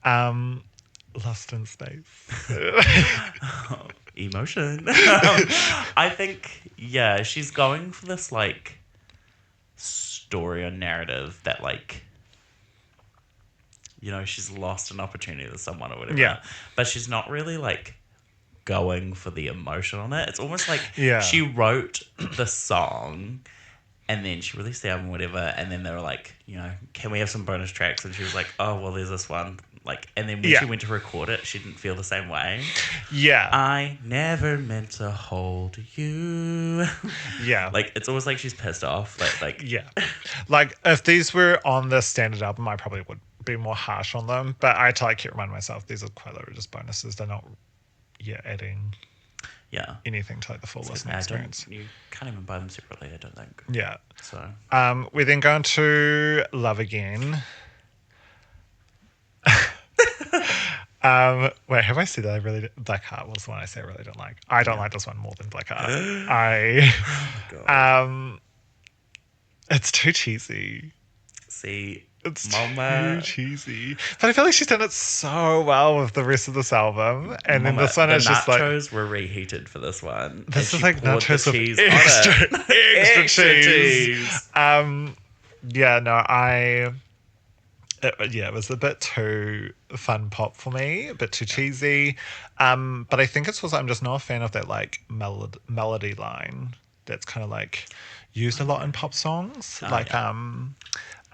lost in space. Emotion. I think, yeah, she's going for this like story or narrative that like, you know, she's lost an opportunity with someone or whatever. Yeah. But she's not really like going for the emotion on it. It's almost like Yeah. she wrote the song and then she released the album or whatever, and then they were like, you know, can we have some bonus tracks? And she was like, oh, well, there's this one. Like, and then when she went to record it, she didn't feel the same way. Yeah. I never meant to hold you. Yeah. Like, it's almost like she's pissed off. Like Yeah. Like, if these were on the standard album, I probably would be more harsh on them. But I try to keep reminding myself these are quite literally just bonuses. They're not adding anything to like the full listening experience. You can't even buy them separately, I don't think. Yeah. So we then go into Love Again. Wait, have I said that I really Black Heart was the one I say I really don't like. I don't like this one more than Black Heart. It's too cheesy. See, It's Mama, too cheesy. But I feel like she's done it so well with the rest of this album. And then this one is just like... nachos were reheated for this one. This is like nachos with cheese extra cheese. Yeah, no, it was a bit too fun pop for me, a bit too cheesy. But I think it's also I'm just not a fan of that like melody line that's kind of like used a lot in pop songs.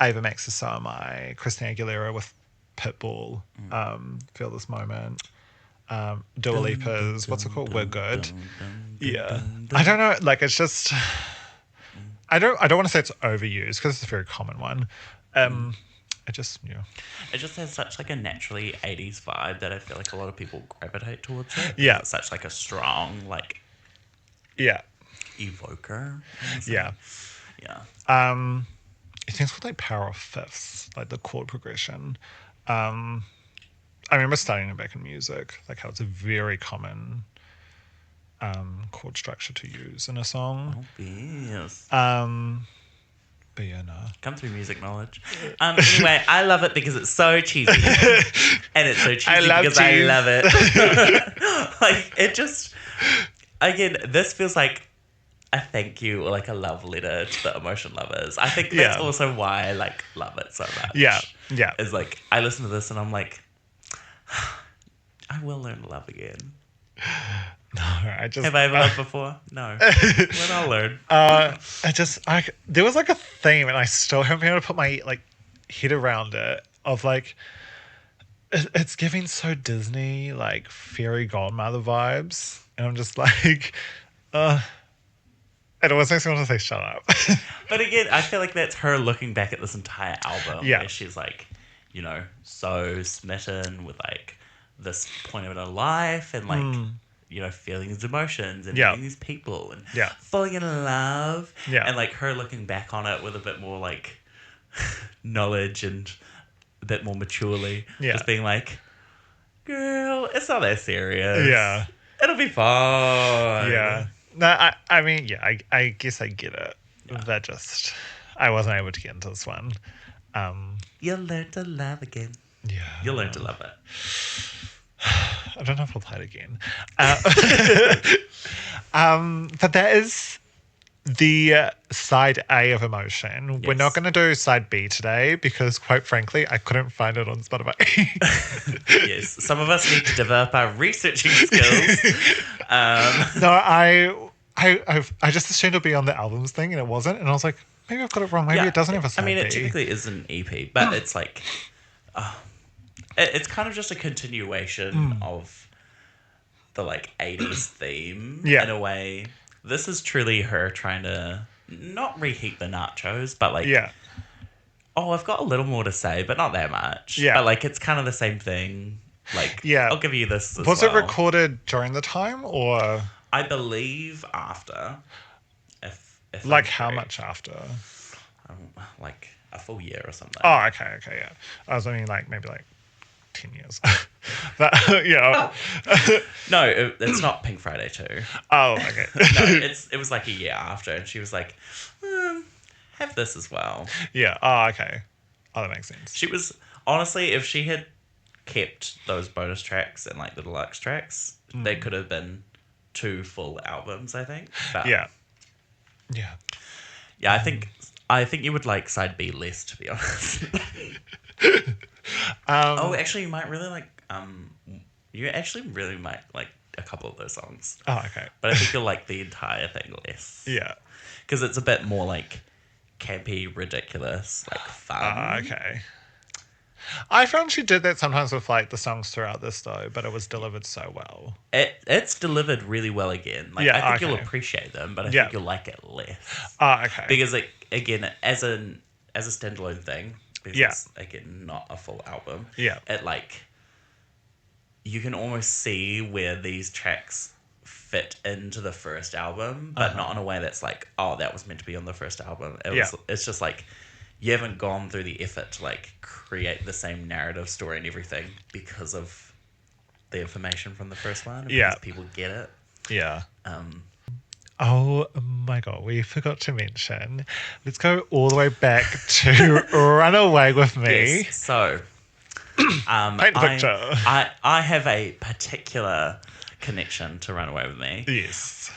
Ava Max is So Am I, Christina Aguilera with Pitbull, Feel This Moment. Dua Lipa's, what's it called? We're Good. Yeah. I don't know, like it's just I don't want to say it's overused because it's a very common one. It just has such like a naturally 80s vibe that I feel like a lot of people gravitate towards it. Yeah. It's such like a strong like evoker. Yeah. Yeah. Things with like power of fifths, like the chord progression. I remember studying it back in music, like how it's a very common chord structure to use in a song. Oh, yes. But yeah, no. Come through music knowledge. Anyway, I love it because it's so cheesy. And it's so cheesy because I love it. Like, it just... Again, this feels like a thank you or like a love letter to the emotion lovers. I think that's also why I like love it so much. Yeah. Is like, I listen to this and I'm like, I will learn to love again. No, Have I ever loved before? No. When I'll learn. There was like a theme, and I still haven't been able to put my like head around it. Of like, it's giving so Disney like fairy godmother vibes, and I'm just like, it always makes me want to say shut up. But again, I feel like that's her looking back at this entire album. Yeah, where she's like, you know, so smitten with like this point of her life, and like. You know, feeling these emotions and meeting these people and falling in love. Yeah. And like her looking back on it with a bit more like knowledge and a bit more maturely. Yeah. Just being like, girl, it's not that serious. Yeah. It'll be fine. Yeah. No, I mean, I guess I get it. Yeah. I wasn't able to get into this one. You'll learn to love again. Yeah. You'll learn to love it. I don't know if I'll play it again. But that is the side A of Emotion. Yes. We're not going to do side B today because, quite frankly, I couldn't find it on Spotify. Yes, some of us need to develop our researching skills. No, I just assumed it'd be on the albums thing, and it wasn't. And I was like, maybe I've got it wrong. Maybe it doesn't have a side B. it typically is an EP, but it's like... It's kind of just a continuation of the like 80s theme in a way. This is truly her trying to not reheat the nachos, but like, I've got a little more to say, but not that much. Yeah. But like, it's kind of the same thing Like, Yeah. I'll give you this as Was well. it recorded during the time or I believe after. If like I'm how correct. much after? Like a full year or something. Oh, okay, yeah. I was only like maybe like 10 years. But yeah. No, it's not Pink Friday 2. Oh, okay. No, it was like a year after, and she was like, have this as well. Yeah. Oh, okay. Oh, that makes sense. She was, honestly, if she had kept those bonus tracks and like the deluxe tracks, they could have been 2 full albums, I think. But Yeah. Yeah. yeah, I think you would like side B less, to be honest. Oh, actually, you might really like. You actually really might like a couple of those songs. Oh, okay. But I think you'll like the entire thing less. Yeah. Because it's a bit more like campy, ridiculous, like fun. Okay. I found she did that sometimes with like the songs throughout this though, but it was delivered so well. It's delivered really well again. Like, Yeah, I think you'll okay. appreciate them, but I Yeah. think you'll like it less. Oh, okay. Because like, again, as a standalone thing, because Yeah. it's again not a full album. Yeah. It like you can almost see where these tracks fit into the first album, but not in a way that's like, oh, that was meant to be on the first album. It's just like you haven't gone through the effort to like create the same narrative, story, and everything because of the information from the first one. Yeah. Because people get it. Yeah. Oh my god, we forgot to mention. Let's go all the way back to Run Away With Me. Yes. So, Paint the picture. I have a particular connection to Run Away With Me. Yes.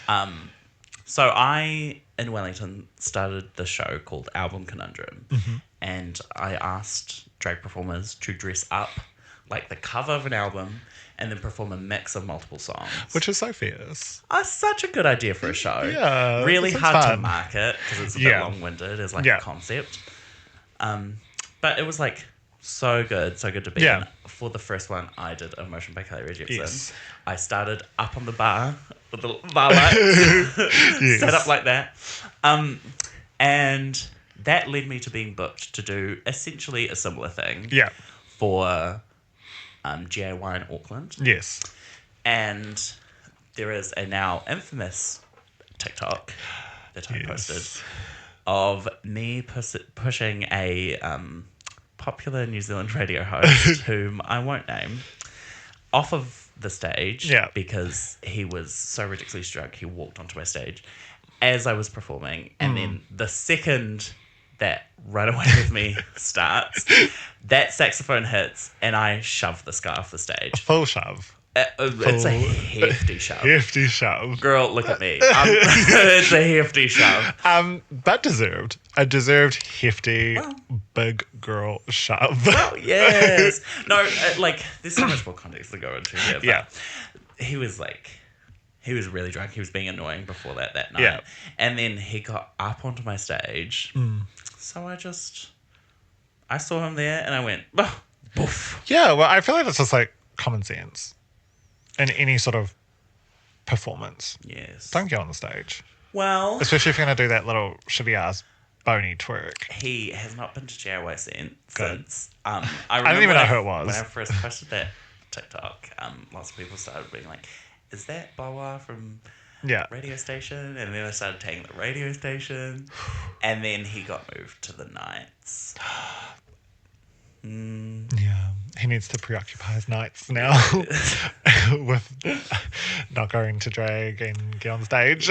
So I, in Wellington, started the show called Album Conundrum. And I asked drag performers to dress up like the cover of an album and then perform a mix of multiple songs. Which is so fierce. Such a good idea for a show. Yeah. Really this is hard to fun. market because it's a bit long-winded as like a concept. But it was like so good to be in. For the first one, I did Emotion by Carly Rae Jepsen. Yes. I started up on the bar with the bar lights, set up like that. And that led me to being booked to do essentially a similar thing for GAY in Auckland. Yes. And there is a now infamous TikTok that I posted of me pushing a popular New Zealand radio host, whom I won't name, off of the stage because he was so ridiculously drunk he walked onto my stage as I was performing, and then the second that Run Away With Me starts, that saxophone hits and I shove this guy off the stage. Full shove. It's a hefty shove. Hefty shove. Girl, look at me. It's a hefty shove. But deserved. A deserved hefty big girl shove. Well, yes. No, like, there's so much more context to go into here. But he was really drunk. He was being annoying before that night. Yeah. And then he got up onto my stage. So I saw him there and I went, oh, boof. Yeah, well, I feel like that's just like common sense in any sort of performance. Yes. Don't get on the stage. Well, Especially if you're going to do that little shitty ass bony twerk. he has not been to JOY since. Good. I didn't even know who it was. When I first posted that TikTok, lots of people started being like, is that Bawa from radio station? And then I started tagging the radio station. And then he got moved to the nights. Yeah, he needs to preoccupy his nights now with not going to drag and get on stage.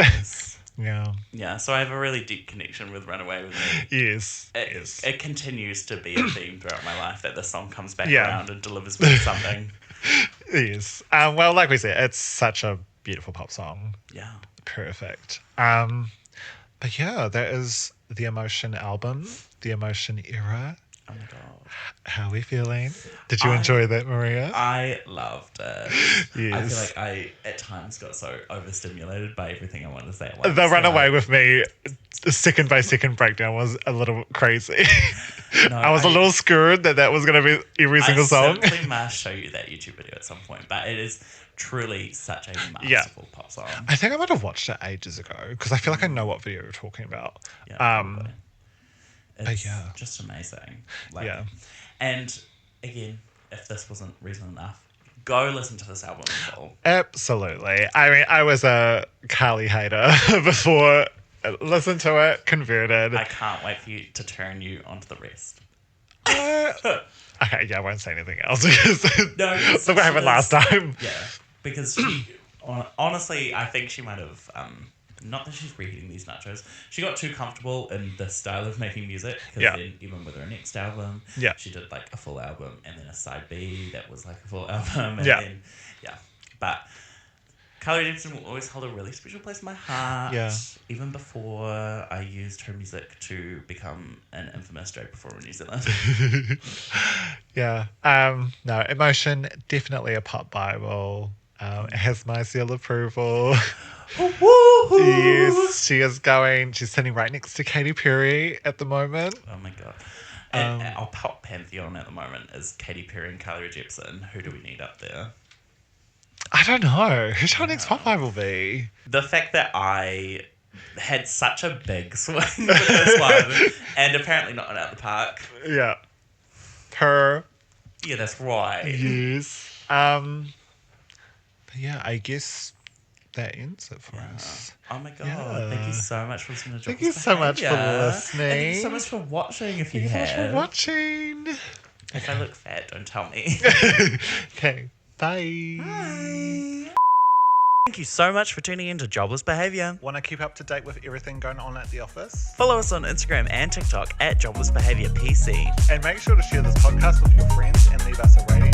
Yeah, so I have a really deep connection with Run Away With Me. Yes. It continues to be a theme throughout my life that the song comes back Yeah. around and delivers me something. Yes. Well, like we said, it's such a beautiful pop song. Yeah. Perfect. But yeah, that is the Emotion album, the Emotion era. Oh my god. How are we feeling? Did you enjoy that, Maria? I loved it. Yes. I feel like I, at times, got so overstimulated by everything I wanted to say at once. The Run Away With Me second by second breakdown was a little crazy. No, I was a little scared that was going to be every single song. I simply must show you that YouTube video at some point, but it is truly such a masterful pop song. I think I might have watched it ages ago because I feel like I know what video you're talking about. Yeah, probably. It's yeah. just amazing. Yeah. And again, if this wasn't reason enough, Go listen to this album in full. Absolutely. I mean, I was a Carly hater before. Listened to it, converted. I can't wait for you to turn you onto the rest. Okay, yeah, I won't say anything else because No, that's what happened last time. Yeah, because she, honestly, I think she might have, not that she's reheating these nachos, she got too comfortable in the style of making music, because then even with her next album, she did like a full album and then a side B that was like a full album, and then, but Carly Rae Jepsen will always hold a really special place in my heart. Yeah. Even before I used her music to become an infamous drag performer in New Zealand. Yeah. No, Emotion, definitely a pop Bible. It has my seal of approval. Yes, she is going. She's sitting right next to Katy Perry at the moment. Oh my God. And our pop pantheon at the moment is Katy Perry and Carly Rae Jepsen. Who do we need up there? I don't know. Who should our next pop Bible be? The fact that I had such a big swing with this one, and apparently not out the park. Yeah. Her. Yeah, that's right. Yes. But yeah, I guess that ends it for us. Oh my God. Thank you so much for listening to Jobless Thank you so much for Behaviour. listening. And thank you so much for watching if you have. Thank you so much for watching. If I look fat, don't tell me. Okay. Bye. Bye. Thank you so much for tuning in to Jobless Behaviour. Want to keep up to date with everything going on at the office? Follow us on Instagram and TikTok at Jobless Behaviour PC. And make sure to share this podcast with your friends and leave us a rating